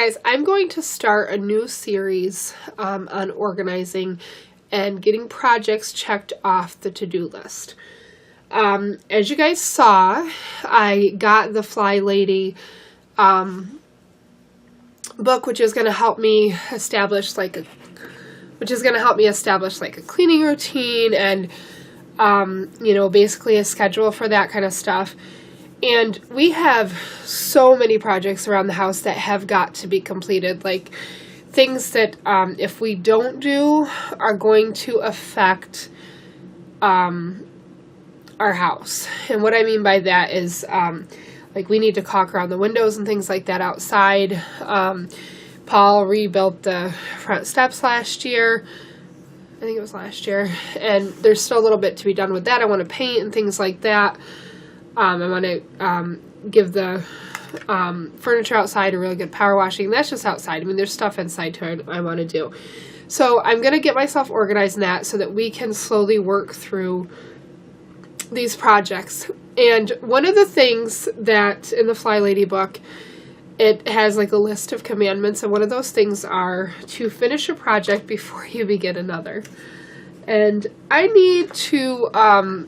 guys, I'm going to start a new series on organizing and getting projects checked off the to-do list. As you guys saw, I got the Fly Lady book, which is going to help me establish like a cleaning routine and basically a schedule for that kind of stuff. And we have so many projects around the house that have got to be completed, like things that if we don't do are going to affect our house. And what I mean by that is like we need to caulk around the windows and things like that outside. Paul rebuilt the front steps last year. I think it was last year. And there's still a little bit to be done with that. I want to paint and things like that. I want to give the furniture outside a really good power washing. That's just outside. I mean, there's stuff inside too I want to do. So I'm going to get myself organized in that so that we can slowly work through these projects. And one of the things that in the Fly Lady book, it has like a list of commandments. And one of those things are to finish a project before you begin another. And I need to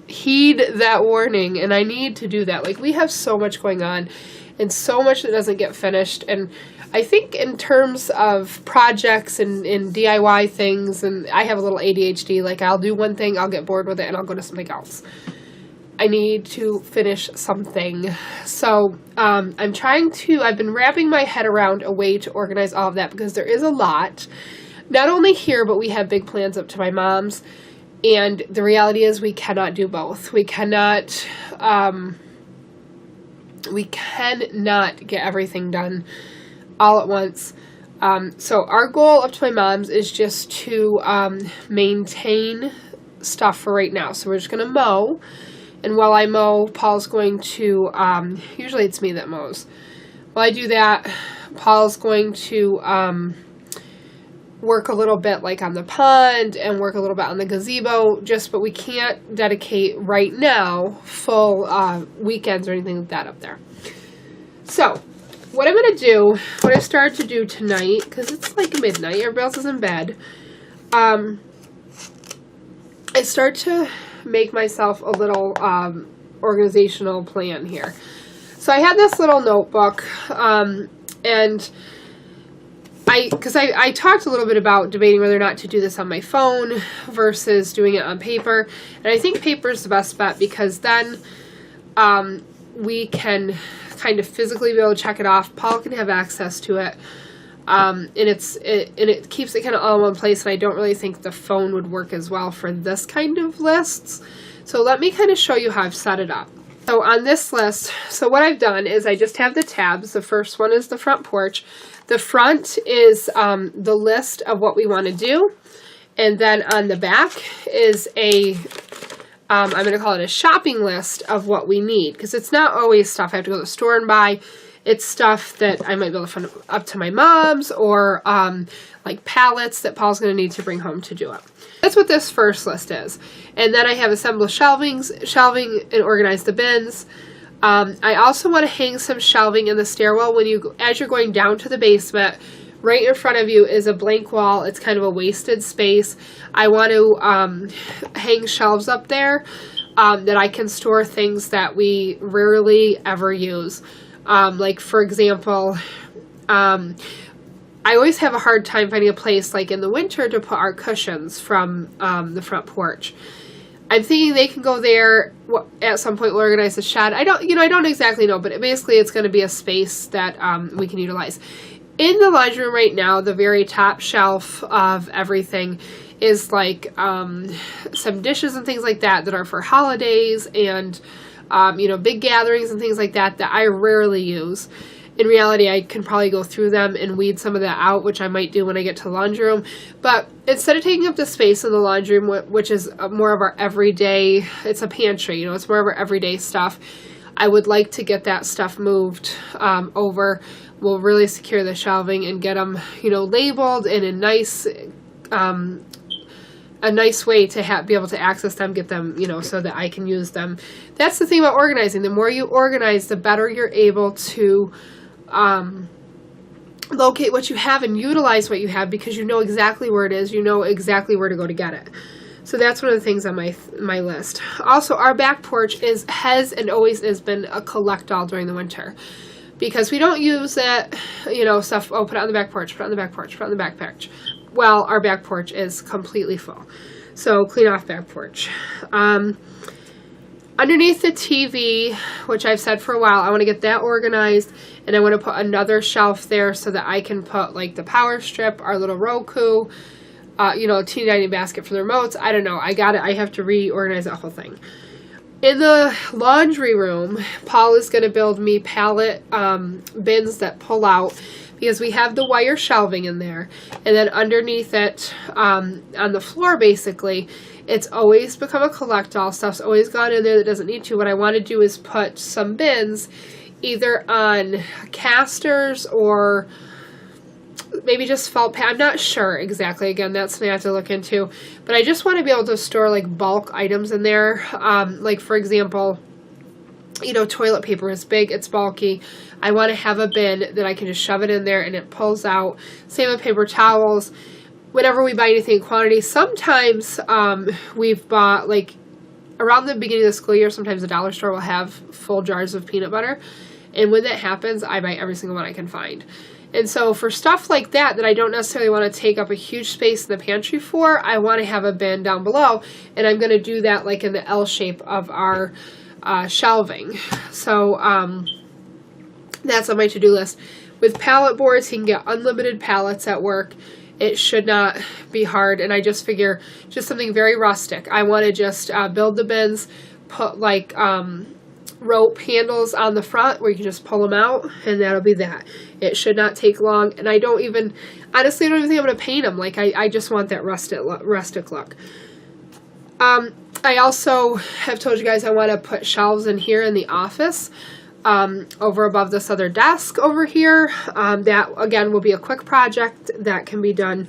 heed that warning, and I need to do that. Like, we have so much going on and so much that doesn't get finished. And I think in terms of projects and DIY things, and I have a little ADHD, like I'll do one thing, I'll get bored with it, and I'll go to something else. I need to finish something. So I've been wrapping my head around a way to organize all of that because there is a lot. Not only here, but we have big plans up to my mom's, and the reality is we cannot do both. We cannot get everything done all at once. So our goal up to my mom's is just to maintain stuff for right now. So we're just going to mow, and while I mow, Paul's going to, usually it's me that mows. While I do that, Paul's going to work a little bit like on the pond and work a little bit on the gazebo, but we can't dedicate right now full weekends or anything like that up there. So what I'm going to do, what I started to do tonight, because it's like midnight, everybody else is in bed, I start to make myself a little organizational plan here. So I had this little notebook, and I talked a little bit about debating whether or not to do this on my phone versus doing it on paper. And I think paper is the best bet because then we can kind of physically be able to check it off. Paul can have access to it. And it keeps it kind of all in one place. And I don't really think the phone would work as well for this kind of lists. So let me kind of show you how I've set it up. So on this list, so what I've done is I just have the tabs. The first one is the front porch. The front is the list of what we want to do. And then on the back is I'm going to call it a shopping list of what we need. Because it's not always stuff I have to go to the store and buy. It's stuff that I might be able to find up to my mom's or like pallets that Paul's going to need to bring home to do it. That's what this first list is. And then I have assembled shelving and organize the bins. I also want to hang some shelving in the stairwell as you're going down to the basement. Right in front of you is a blank wall. It's kind of a wasted space. I want to hang shelves up there that I can store things that we rarely ever use. Like, for example, I always have a hard time finding a place, like in the winter, to put our cushions from the front porch. I'm thinking they can go there at some point. We'll organize the shed. I don't exactly know, but basically it's going to be a space that we can utilize. In the laundry room right now, the very top shelf of everything is like some dishes and things like that are for holidays and big gatherings and things like that I rarely use. In reality, I can probably go through them and weed some of that out, which I might do when I get to the laundry room. But instead of taking up the space in the laundry room, which is more of our everyday, it's a pantry, it's more of our everyday stuff, I would like to get that stuff moved over. We'll really secure the shelving and get them, labeled in a nice way to be able to access them, get them, so that I can use them. That's the thing about organizing. The more you organize, the better you're able to locate what you have and utilize what you have, because you know exactly where it is. You know exactly where to go to get it. So that's one of the things on my list. Also, our back porch has and always has been a collect-all during the winter, because we don't use it, you know, stuff, oh, put it on the back porch, put it on the back porch, put it on the back porch. Well, our back porch is completely full. So clean off back porch. Underneath the TV, which I've said for a while, I want to get that organized, and I want to put another shelf there so that I can put like the power strip, our little Roku, you know, a teeny tiny basket for the remotes. I don't know. I have to reorganize that whole thing. In the laundry room, Paul is going to build me pallet bins that pull out, because we have the wire shelving in there. And then underneath it, on the floor basically, it's always become a collect-all. Stuff's always gone in there that doesn't need to. What I want to do is put some bins either on casters or maybe just felt pad. I'm not sure exactly. Again, that's something I have to look into. But I just want to be able to store like bulk items in there. Like for example, you know, toilet paper is big, it's bulky. I want to have a bin that I can just shove it in there and it pulls out. Same with paper towels. Whenever we buy anything in quantity, sometimes we've bought, like, around the beginning of the school year, sometimes the dollar store will have full jars of peanut butter. And when that happens, I buy every single one I can find. And so for stuff like that I don't necessarily want to take up a huge space in the pantry for, I want to have a bin down below. And I'm going to do that like in the L shape of our shelving. So that's on my to-do list. With pallet boards, you can get unlimited pallets at work. It should not be hard, and I just figure just something very rustic. I want to just build the bins, put like rope handles on the front where you can just pull them out, and that'll be that. It should not take long, and I don't even, honestly, I don't even think I'm going to paint them. Like, I just want that rustic look. I also have told you guys I want to put shelves in here in the office. Over above this other desk over here. That, again, will be a quick project that can be done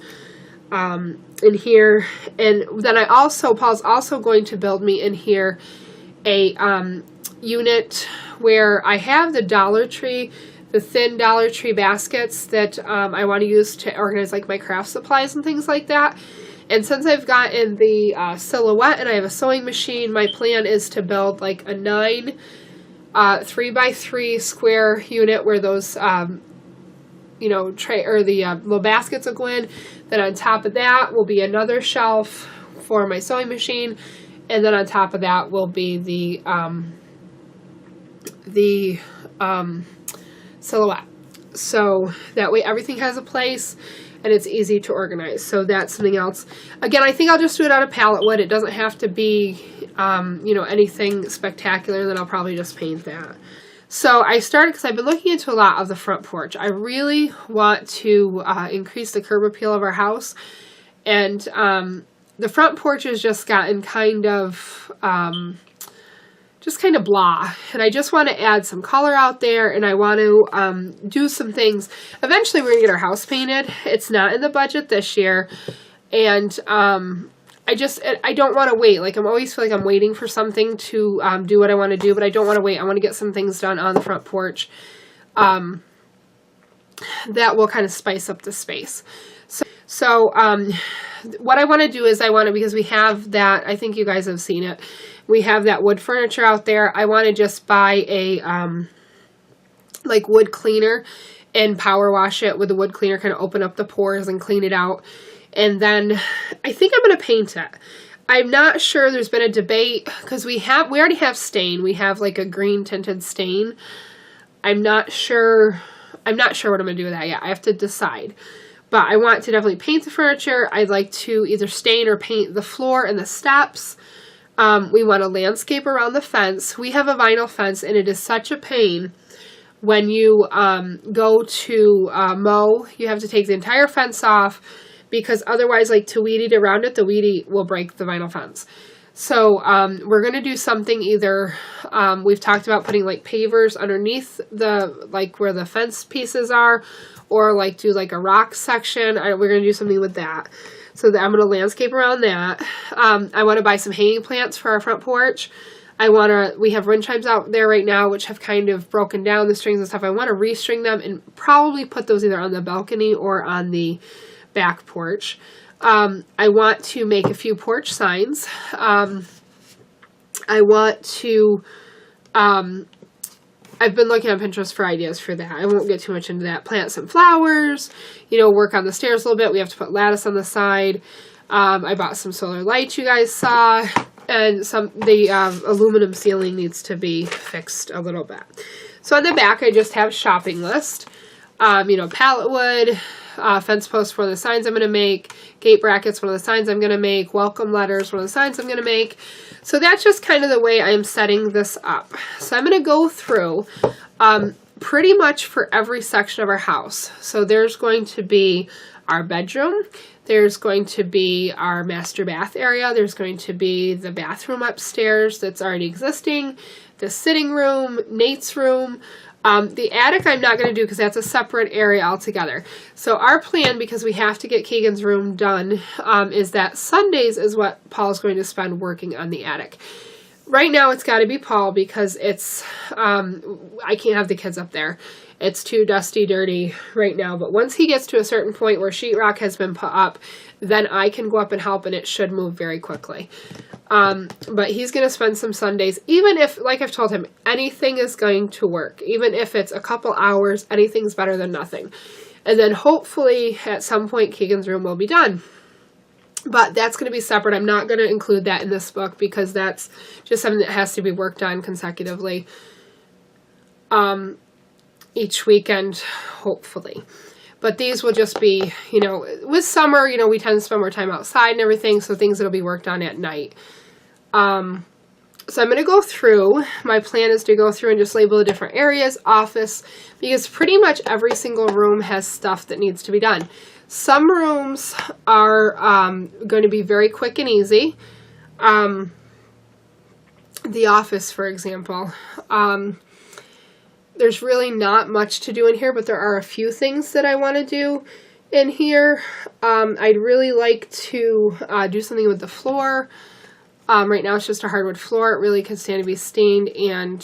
in here. And then Paul's also going to build me in here a unit where I have the Dollar Tree, the thin Dollar Tree baskets that I want to use to organize like my craft supplies and things like that. And since I've gotten the Silhouette and I have a sewing machine, my plan is to build like a 3x3 square unit where those, you know, tray or the little baskets will go in. Then on top of that will be another shelf for my sewing machine, and then on top of that will be the Silhouette. So that way everything has a place and it's easy to organize. So that's something else. Again, I think I'll just do it out of pallet wood. It doesn't have to be you know, anything spectacular. Then I'll probably just paint that. So I started, because I've been looking into a lot of the front porch. I really want to increase the curb appeal of our house. And the front porch has just gotten kind of blah. And I just want to add some color out there, and I want to do some things. Eventually we're going to get our house painted. It's not in the budget this year. And I don't want to wait. Like, I'm always feel like I'm waiting for something to do what I want to do, but I don't want to wait. I want to get some things done on the front porch that will kind of spice up the space. So what I want to do is because we have that, I think you guys have seen it, we have that wood furniture out there. I want to just buy a like wood cleaner and power wash it with the wood cleaner, kind of open up the pores and clean it out. And then I think I'm going to paint it. I'm not sure. There's been a debate because we already have stain. We have like a green tinted stain. I'm not sure what I'm going to do with that yet. I have to decide. But I want to definitely paint the furniture. I'd like to either stain or paint the floor and the steps. We want to landscape around the fence. We have a vinyl fence, and it is such a pain when you go to mow. You have to take the entire fence off, because otherwise, like, to weed eat around it, the weed eat will break the vinyl fence. So we're going to do something either, we've talked about putting like pavers underneath the, like where the fence pieces are, or like do like a rock section. We're going to do something with that. So that I'm going to landscape around that. I want to buy some hanging plants for our front porch. We have wind chimes out there right now, which have kind of broken down the strings and stuff. I want to restring them and probably put those either on the balcony or on the back porch. I want to make a few porch signs. I want to, I've been looking on Pinterest for ideas for that. I won't get too much into that. Plant some flowers, work on the stairs a little bit. We have to put lattice on the side. I bought some solar lights you guys saw, and the aluminum ceiling needs to be fixed a little bit. So on the back, I just have shopping list, pallet wood, fence posts, one of the signs I'm going to make, gate brackets, one of the signs I'm going to make, welcome letters, one of the signs I'm going to make. So that's just kind of the way I'm setting this up. So I'm going to go through pretty much for every section of our house. So there's going to be our bedroom, there's going to be our master bath area, there's going to be the bathroom upstairs that's already existing, the sitting room, Nate's room. The attic I'm not going to do because that's a separate area altogether. So our plan, because we have to get Keegan's room done, is that Sundays is what Paul's going to spend working on the attic. Right now it's got to be Paul because it's, I can't have the kids up there. It's too dusty, dirty right now. But once he gets to a certain point where sheetrock has been put up, then I can go up and help, and it should move very quickly. But he's going to spend some Sundays, even if, like I've told him, anything is going to work. Even if it's a couple hours, anything's better than nothing. And then hopefully at some point Keegan's room will be done. But that's going to be separate. I'm not going to include that in this book because that's just something that has to be worked on consecutively each weekend, hopefully. But these will just be, with summer, we tend to spend more time outside and everything, so things that'll be worked on at night. So I'm going to go through. My plan is to go through and just label the different areas, office, because pretty much every single room has stuff that needs to be done. Some rooms are going to be very quick and easy. The office, for example. There's really not much to do in here, but there are a few things that I want to do in here. I'd really like to do something with the floor. Right now it's just a hardwood floor. It really could stand to be stained and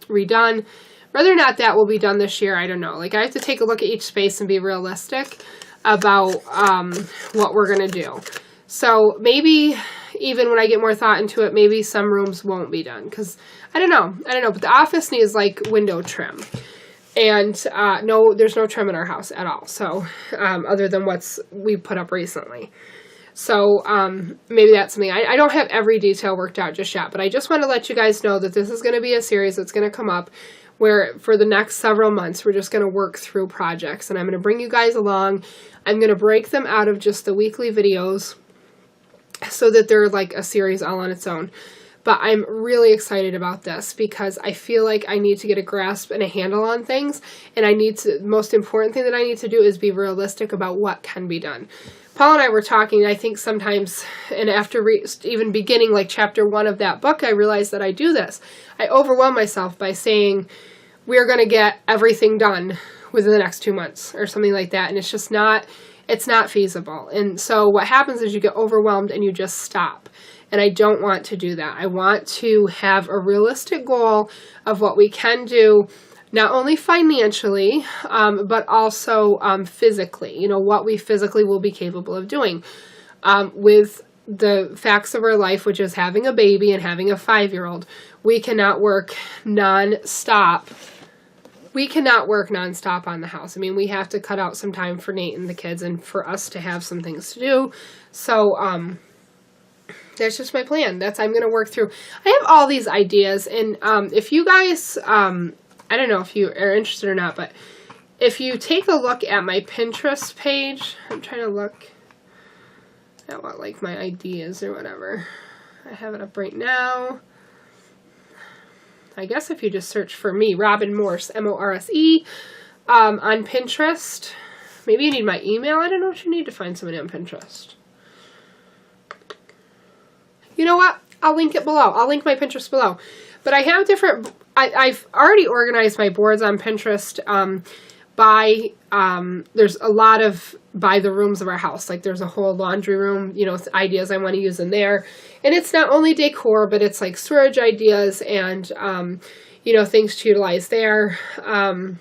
redone. Whether or not that will be done this year, I don't know. I have to take a look at each space and be realistic about what we're going to do. So maybe even when I get more thought into it, maybe some rooms won't be done because I don't know, but the office needs window trim, and no, there's no trim in our house at all. So other than we put up recently. So maybe that's something. I don't have every detail worked out just yet, but I just want to let you guys know that this is going to be a series that's going to come up where for the next several months, we're just going to work through projects, and I'm going to bring you guys along. I'm going to break them out of just the weekly videos so that they're a series all on its own. But I'm really excited about this because I feel like I need to get a grasp and a handle on things, and the most important thing that I need to do is be realistic about what can be done. Paul and I were talking, I think sometimes, and after even beginning chapter 1 of that book, I realized that I do this. I overwhelm myself by saying, we're going to get everything done within the next 2 months or something like that, and it's just not feasible. And so what happens is you get overwhelmed and you just stop. And I don't want to do that. I want to have a realistic goal of what we can do, not only financially, but also physically, what we physically will be capable of doing. With the facts of our life, which is having a baby and having a 5-year-old, we cannot work nonstop. We cannot work nonstop on the house. I mean, we have to cut out some time for Nate and the kids and for us to have some things to do. So, that's just my plan. I'm going to work through. I have all these ideas, and if you guys, I don't know if you are interested or not, but if you take a look at my Pinterest page, I'm trying to look at what my ideas or whatever. I have it up right now. I guess if you just search for me, Robin Morse, M-O-R-S-E, on Pinterest. Maybe you need my email. I don't know what you need to find somebody on Pinterest. You know what? I'll link it below. I'll link my Pinterest below. But I have I've already organized my boards on Pinterest, there's a lot of by the rooms of our house. Like there's a whole laundry room, you know, ideas I want to use in there. And it's not only decor, but it's like storage ideas and, you know, things to utilize there. And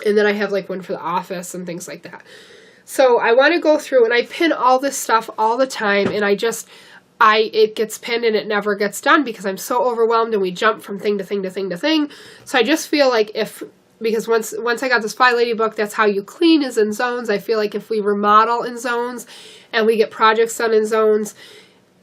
then I have like one for the office and things like that. So I want to go through and I pin all this stuff all the time. And it gets pinned and it never gets done because I'm so overwhelmed and we jump from thing to thing to thing to thing. So I just feel like because once I got this Fly Lady book, that's how you clean is in zones. I feel like if we remodel in zones and we get projects done in zones,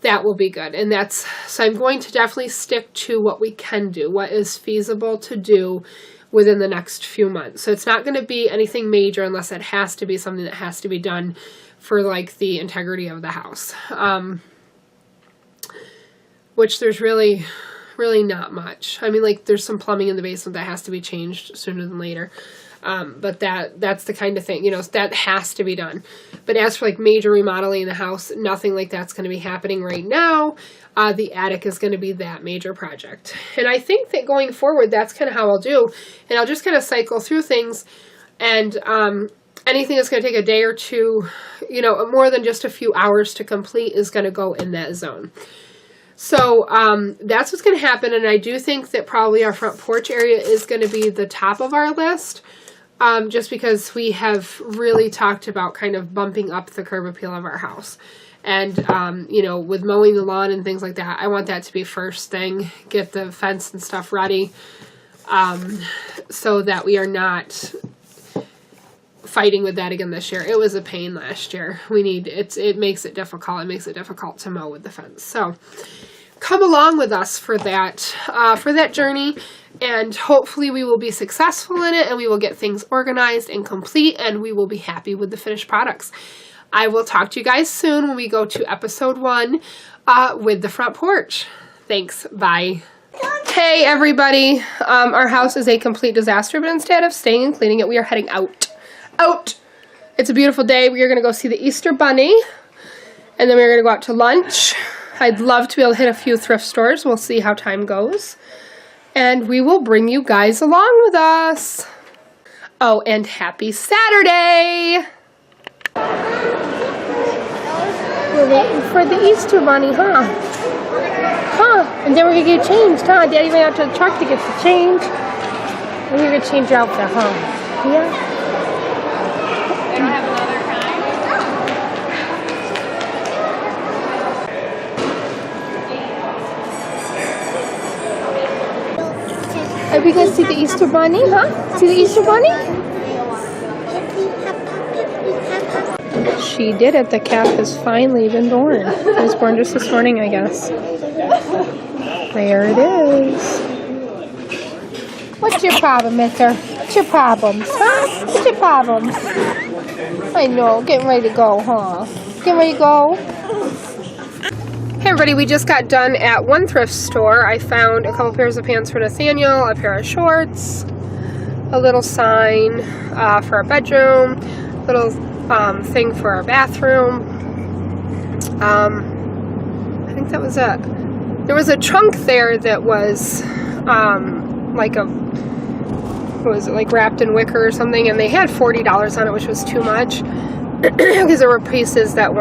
that will be good. And so I'm going to definitely stick to what we can do, what is feasible to do within the next few months. So it's not going to be anything major unless it has to be something that has to be done for like the integrity of the house. Which there's really not much. I mean, like there's some plumbing in the basement that has to be changed sooner than later. But that's the kind of thing, you know, that has to be done. But as for like major remodeling in the house, nothing like that's going to be happening right now. The attic is going to be that major project. And I think that going forward, that's kind of how I'll do. And I'll just kind of cycle through things. And anything that's going to take a day or two, you know, more than just a few hours to complete is going to go in that zone. So that's what's going to happen. And I do think that probably our front porch area is going to be the top of our list. Just because we have really talked about kind of bumping up the curb appeal of our house. And, you know, with mowing the lawn and things like that, I want that to be first thing. Get the fence and stuff ready so that we are not fighting with that again this year. It was a pain last year. It makes it difficult. It makes it difficult to mow with the fence. So come along with us for that journey. And hopefully we will be successful in it and we will get things organized and complete and we will be happy with the finished products. I will talk to you guys soon when we go to episode 1 with the front porch. Thanks. Bye. Hey, everybody. Our house is a complete disaster, but instead of staying and cleaning it, we are heading out. It's a beautiful day. We are going to go see the Easter Bunny, and then we're going to go out to lunch. I'd love to be able to hit a few thrift stores. We'll see how time goes. And we will bring you guys along with us. Oh, and happy Saturday! We're waiting for the Easter Bunny, huh? And then we're going to get changed, huh? Daddy went out to the truck to get the change. And we're going to change your outfit, huh? Yeah? They don't have another kind? Are we going to see the Easter Bunny, huh? See the Easter Bunny? She did it. The calf has finally been born. It was born just this morning, I guess. There it is. What's your problem, mister? What's your problems, huh? What's your problems? I know. Getting ready to go, huh? Getting ready to go? Hey everybody, we just got done at one thrift store. I found a couple pairs of pants for Nathaniel, a pair of shorts, a little sign for our bedroom, little thing for our bathroom. I think that was it. There was a trunk there that was like wrapped in wicker or something, and they had $40 on it, which was too much because there were pieces that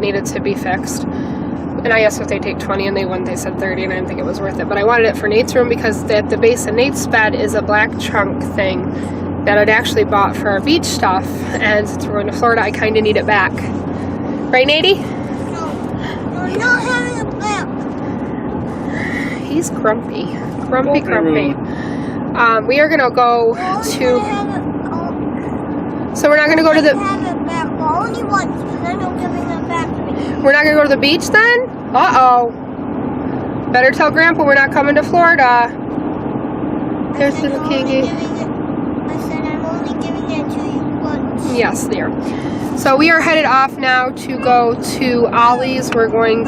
needed to be fixed. And I asked if they'd take 20, and they wouldn't. They said 30, and I didn't think it was worth it. But I wanted it for Nate's room because at the base of Nate's bed is a black trunk thing that I'd actually bought for our beach stuff. And since we're going to Florida, I kind of need it back. Right, Nate? No, I'm not having it back. He's grumpy. Grumpy. We are going to go to... So we're not going to go to the... Only once, and then you're giving it back to me. We're not going to go to the beach then? Uh-oh. Better tell Grandpa we're not coming to Florida. There's little Kiki. I said I'm only giving it to you once. Yes, there. So we are headed off now to go to Ollie's. I'm going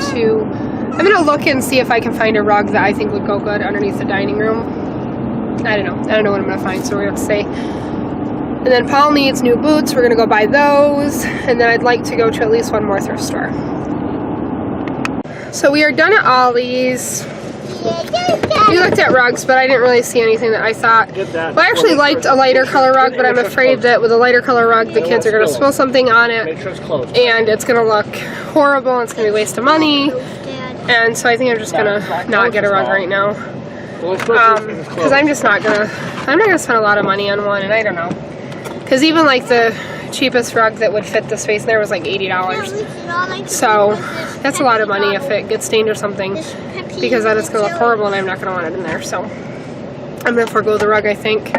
to look and see if I can find a rug that I think would go good underneath the dining room. I don't know what I'm going to find, so we're going to have to see. And then Paul needs new boots. We're going to go buy those. And then I'd like to go to at least one more thrift store. So we are done at Ollie's. We looked at rugs, but I didn't really see anything that I thought. Well, I actually liked a lighter color rug, but I'm afraid that with a lighter color rug, the kids are going to spill something on it, and it's going to look horrible, and it's going to be a waste of money. And so I think I'm just going to not get a rug right now. Because I'm not going to spend a lot of money on one, and I don't know. Because even like the cheapest rug that would fit the space in there was like $80. So that's a lot of money if it gets stained or something, because then it's going to look horrible and I'm not going to want it in there. So I'm going to forego the rug, I think.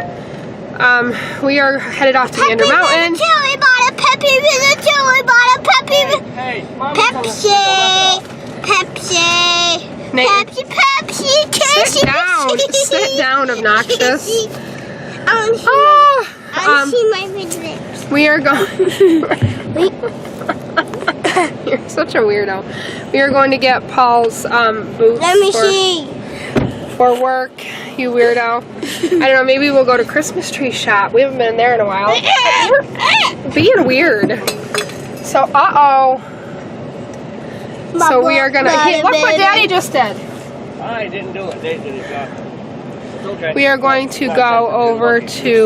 We are headed off to Gander Mountain. We bought a Pepsi with a chili. We bought a Pepsi. Pepsi. Nate, Pepsi. sit down, obnoxious. I see my fidget. We are going. You're such a weirdo. We are going to get Paul's boots. Let me see. For work, you weirdo. I don't know, maybe we'll go to Christmas tree shop. We haven't been there in a while. You're being weird. So, So we are gonna. Hey, look what Daddy just did. I didn't do it. They did it. Okay. We are going to go over to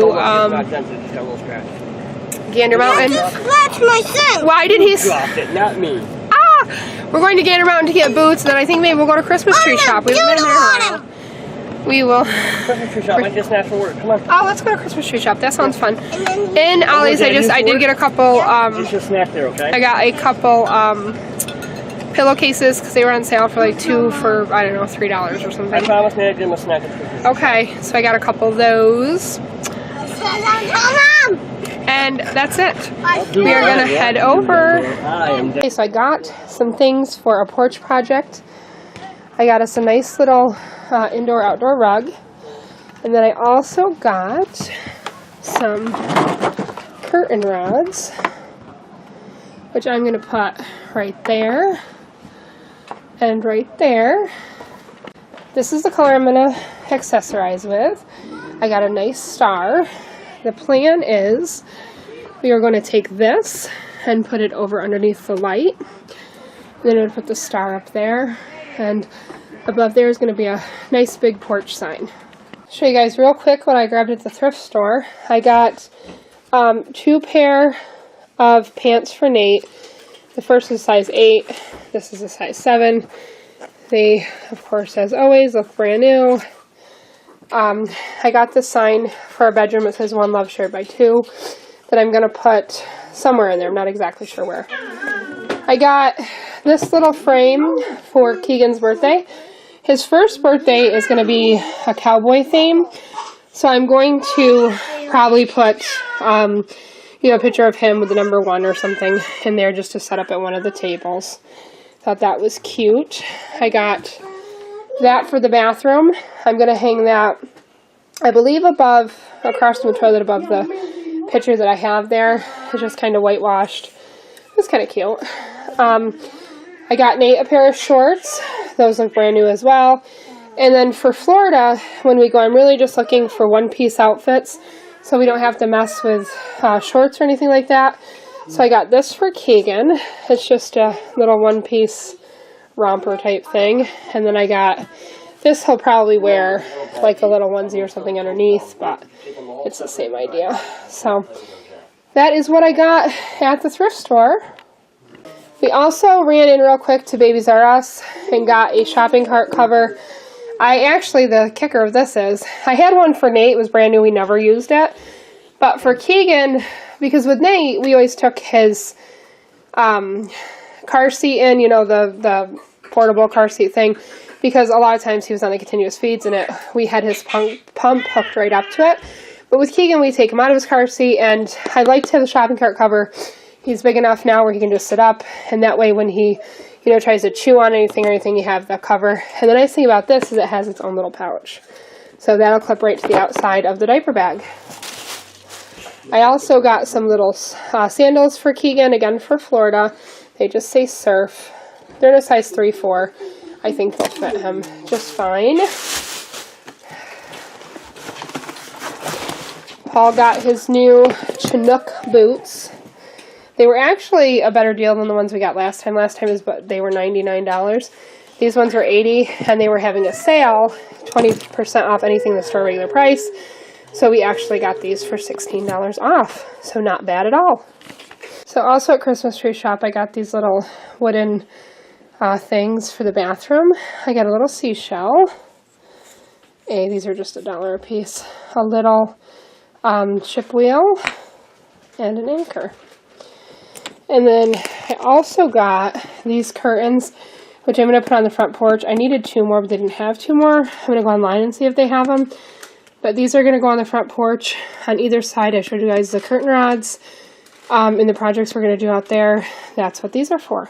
Gander Mountain. That's my son. Why did he? Dropped it, not me. We're going to Gander Mountain to get boots, and then I think maybe we'll go to Christmas tree shop. We haven't been there in a while. We will. Christmas tree shop. I just snatched for work. Come on. Oh, let's go to Christmas tree shop. That sounds fun. In Ollie's, I did get a couple. Just a snack there, okay? I got a couple pillowcases because they were on sale for like 2 for, I don't know, $3 or something. I promised me I'd give him a snack at Christmas. Okay, so I got a couple of those. And that's it. We are going to head over. Okay, so I got some things for a porch project. I got us a nice little indoor-outdoor rug. And then I also got some curtain rods, which I'm going to put right there and right there. This is the color I'm going to accessorize with. I got a nice star. The plan is we are going to take this and put it over underneath the light. Then I'm going to put the star up there, and above there is going to be a nice big porch sign. I'll show you guys real quick what I grabbed at the thrift store. I got 2 pair of pants for Nate. The first is a size 8. This is a size 7. They, of course, as always, look brand new. I got this sign for our bedroom. It says "One Love Shared by 2" that I'm going to put somewhere in there. I'm not exactly sure where. I got this little frame for Keegan's birthday. His first birthday is going to be a cowboy theme. So I'm going to probably put a picture of him with the number 1 or something in there just to set up at one of the tables. Thought that was cute. I got that for the bathroom. I'm going to hang that, I believe, across from the toilet above the picture that I have there. It's just kind of whitewashed. It's kind of cute. I got Nate a pair of shorts. Those look brand new as well. And then for Florida, when we go, I'm really just looking for one-piece outfits so we don't have to mess with shorts or anything like that. So I got this for Keegan. It's just a little one-piece romper type thing. And then I got this. He'll probably wear like a little onesie or something underneath, but it's the same idea. So that is what I got at the thrift store. We also ran in real quick to Babies R Us and got a shopping cart cover. The kicker of this is, I had one for Nate. It was brand new. We never used it. But for Keegan, because with Nate, we always took his car seat in, the portable car seat thing, because a lot of times he was on the continuous feeds and we had his pump hooked right up to it. But with Keegan, we take him out of his car seat, and I like to have the shopping cart cover. He's big enough now where he can just sit up, and that way when he tries to chew on anything or anything, you have the cover. And the nice thing about this is it has its own little pouch. So that'll clip right to the outside of the diaper bag. I also got some little sandals for Keegan, again for Florida. They just say surf. They're in a size 3-4. I think they'll fit him just fine. Paul got his new Chinook boots. They were actually a better deal than the ones we got last time. Last time they were $99. These ones were $80, and they were having a sale, 20% off anything in the store regular price. So we actually got these for $16 off. So not bad at all. So also at Christmas Tree Shop, I got these little wooden things for the bathroom. I got a little seashell. These are just $1 a piece. A little chip wheel and an anchor. And then I also got these curtains, which I'm going to put on the front porch. I needed 2 more, but they didn't have 2 more. I'm going to go online and see if they have them. But these are going to go on the front porch on either side. I showed you guys the curtain rods in the projects we're going to do out there. That's what these are for.